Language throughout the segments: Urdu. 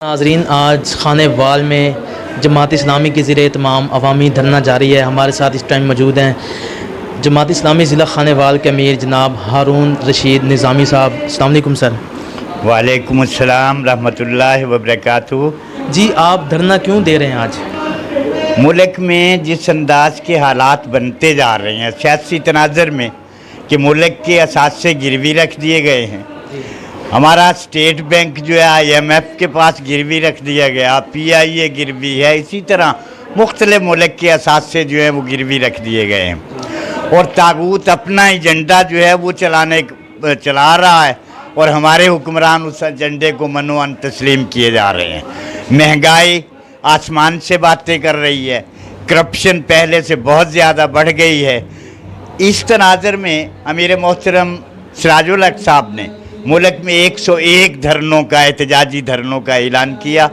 ناظرین، آج خانہ وال میں جماعت اسلامی کے زیر اہتمام عوامی دھرنا جاری ہے۔ ہمارے ساتھ اس ٹائم موجود ہیں جماعت اسلامی ضلع خانہ وال کے امیر جناب ہارون رشید نظامی صاحب۔ السلام علیکم سر۔ وعلیکم السلام رحمۃ اللہ وبرکاتہ۔ جی، آپ دھرنا کیوں دے رہے ہیں آج؟ ملک میں جس انداز کے حالات بنتے جا رہے ہیں سیاسی تناظر میں کہ ملک کے اثاثے گروی رکھ دیے گئے ہیں، ہمارا اسٹیٹ بینک جو ہے IMF کے پاس گروی رکھ دیا گیا، PIA گروی ہے، اسی طرح مختلف ملک کے اثاثے جو ہیں وہ گروی رکھ دیے گئے ہیں، اور طاغوت اپنا ایجنڈا جو ہے وہ چلا رہا ہے، اور ہمارے حکمران اس ایجنڈے کو منوعن تسلیم کیے جا رہے ہیں۔ مہنگائی آسمان سے باتیں کر رہی ہے، کرپشن پہلے سے بہت زیادہ بڑھ گئی ہے۔ اس تناظر میں امیر محترم سراج الحق صاحب نے ملک میں 101 دھرنوں کا، احتجاجی دھرنوں کا اعلان کیا۔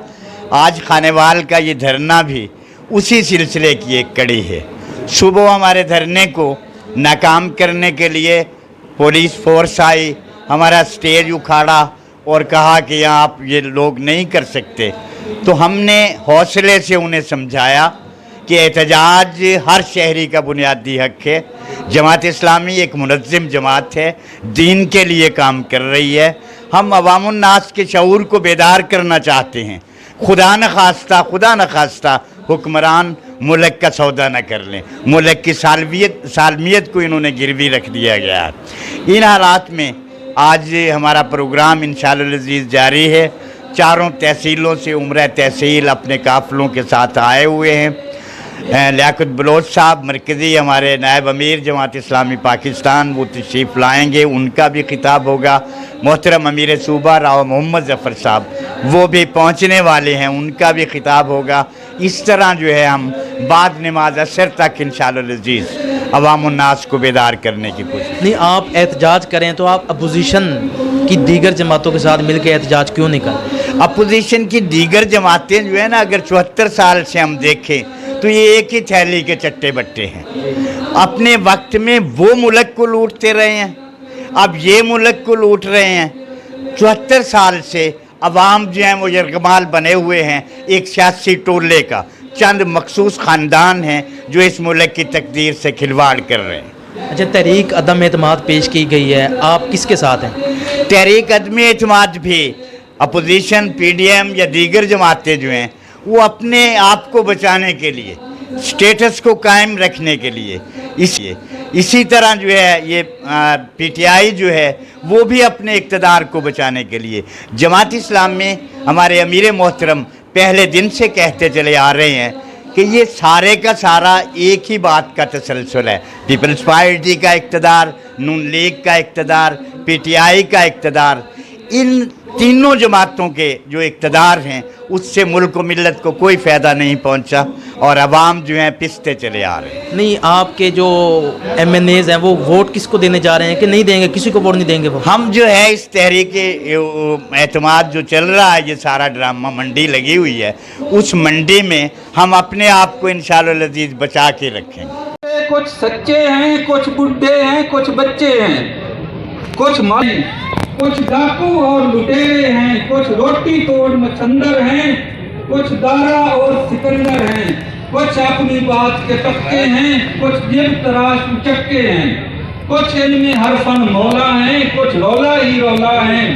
آج خانہ وال کا یہ دھرنا بھی اسی سلسلے کی ایک کڑی ہے۔ صبح ہمارے دھرنے کو ناکام کرنے کے لیے پولیس فورس آئی، ہمارا اسٹیج اکھاڑا اور کہا کہ یہاں آپ یہ لوگ نہیں کر سکتے، تو ہم نے حوصلے سے انہیں سمجھایا کہ احتجاج ہر شہری کا بنیادی حق ہے۔ جماعت اسلامی ایک منظم جماعت ہے، دین کے لیے کام کر رہی ہے۔ ہم عوام الناس کے شعور کو بیدار کرنا چاہتے ہیں۔ خدا نخواستہ حکمران ملک کا سودا نہ کر لیں، ملک کی سالمیت کو انہوں نے گروی رکھ دیا گیا ہے۔ ان حالات میں آج ہمارا پروگرام انشاءاللہ العزیز جاری ہے۔ چاروں تحصیلوں سے عمرہ تحصیل اپنے قافلوں کے ساتھ آئے ہوئے ہیں۔ لیاقت بلوچ صاحب مرکزی ہمارے نائب امیر جماعت اسلامی پاکستان، وہ تشریف لائیں گے، ان کا بھی خطاب ہوگا۔ محترم امیر صوبہ راؤ محمد ظفر صاحب وہ بھی پہنچنے والے ہیں، ان کا بھی خطاب ہوگا۔ اس طرح جو ہے ہم بعد نماز عصر تک انشاءاللہ العزیز عوام الناس کو بیدار کرنے کی کوشش۔ نہیں، آپ احتجاج کریں تو آپ اپوزیشن کی دیگر جماعتوں کے ساتھ مل کے احتجاج کیوں نہیں کریں؟ اپوزیشن کی دیگر جماعتیں جو ہیں نا، اگر 74 سال سے ہم دیکھیں تو یہ ایک ہی تھیلی کے چٹے بٹے ہیں۔ اپنے وقت میں وہ ملک کو لوٹتے رہے ہیں، اب یہ ملک کو لوٹ رہے ہیں۔ 74 سال سے عوام جو ہیں وہ یرغمال بنے ہوئے ہیں ایک سیاسی ٹولے کا، چند مخصوص خاندان ہیں جو اس ملک کی تقدیر سے کھلواڑ کر رہے ہیں۔ اچھا، تحریک عدم اعتماد پیش کی گئی ہے، آپ کس کے ساتھ ہیں؟ تحریک عدم اعتماد بھی اپوزیشن PDM یا دیگر جماعتیں جو ہیں وہ اپنے آپ کو بچانے کے لیے، سٹیٹس کو قائم رکھنے کے لیے، اسی طرح جو ہے یہ PTI جو ہے وہ بھی اپنے اقتدار کو بچانے کے لیے۔ جماعت اسلام میں ہمارے امیر محترم پہلے دن سے کہتے چلے آ رہے ہیں کہ یہ سارے کا سارا ایک ہی بات کا تسلسل ہے، پیپلز پارٹی کا اقتدار، نون لیگ کا اقتدار، PTI کا اقتدار۔ ان تینوں جماعتوں کے جو اقتدار ہیں اس سے ملک و ملت کو کوئی فائدہ نہیں پہنچا، اور عوام جو ہیں پستے چلے آ رہے ہیں۔ نہیں، آپ کے جو MNAs ہیں وہ ووٹ کس کو دینے جا رہے ہیں کہ نہیں دیں گے؟ کسی کو ووٹ نہیں دیں گے؟ وہ ہم جو ہے اس تحریک اعتماد جو چل رہا ہے، یہ سارا ڈرامہ منڈی لگی ہوئی ہے، اس منڈی میں ہم اپنے آپ کو انشاءاللہ العزیز بچا کے رکھیں گے۔ کچھ سچے ہیں، کچھ بڈھے ہیں، کچھ بچے ہیں، کچھ مالی، کچھ ڈاکو اور لٹیرے ہیں، کچھ روٹی توڑ مچندر ہیں، کچھ دارا اور سکندر ہیں، کچھ اپنی بات کے پکے ہیں، کچھ جیب تراش چکے ہیں، کچھ علم ہر فن مولا ہیں، کچھ رولا ہی رولا ہیں،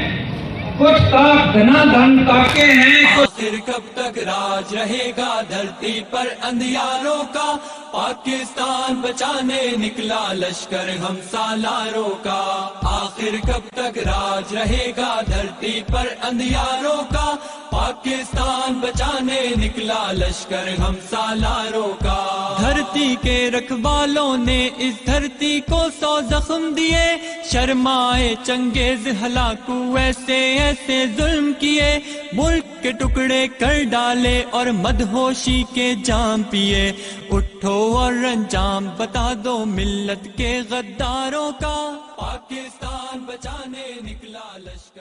کچھ تاک دھنا دھن تاکے ہیں۔ آخر کب تک راج رہے گا دھرتی پر اندھیاروں کا، پاکستان بچانے نکلا لشکر ہم سالاروں کا۔ آخر کب تک راج رہے گا دھرتی پر اندھیاروں کا، پاکستان بچانے نکلا لشکر ہم سالاروں کا۔ دھرتی کے رکھوالوں نے اس دھرتی کو 100 زخم دیے، شرمائے چنگیز ہلاکو ایسے ایسے ظلم کیے، ملک کے ٹکڑے کر ڈالے اور مدہوشی کے جام پیے۔ اٹھو اور انجام بتا دو ملت کے غداروں کا، پاکستان بچانے نکلا لشکر۔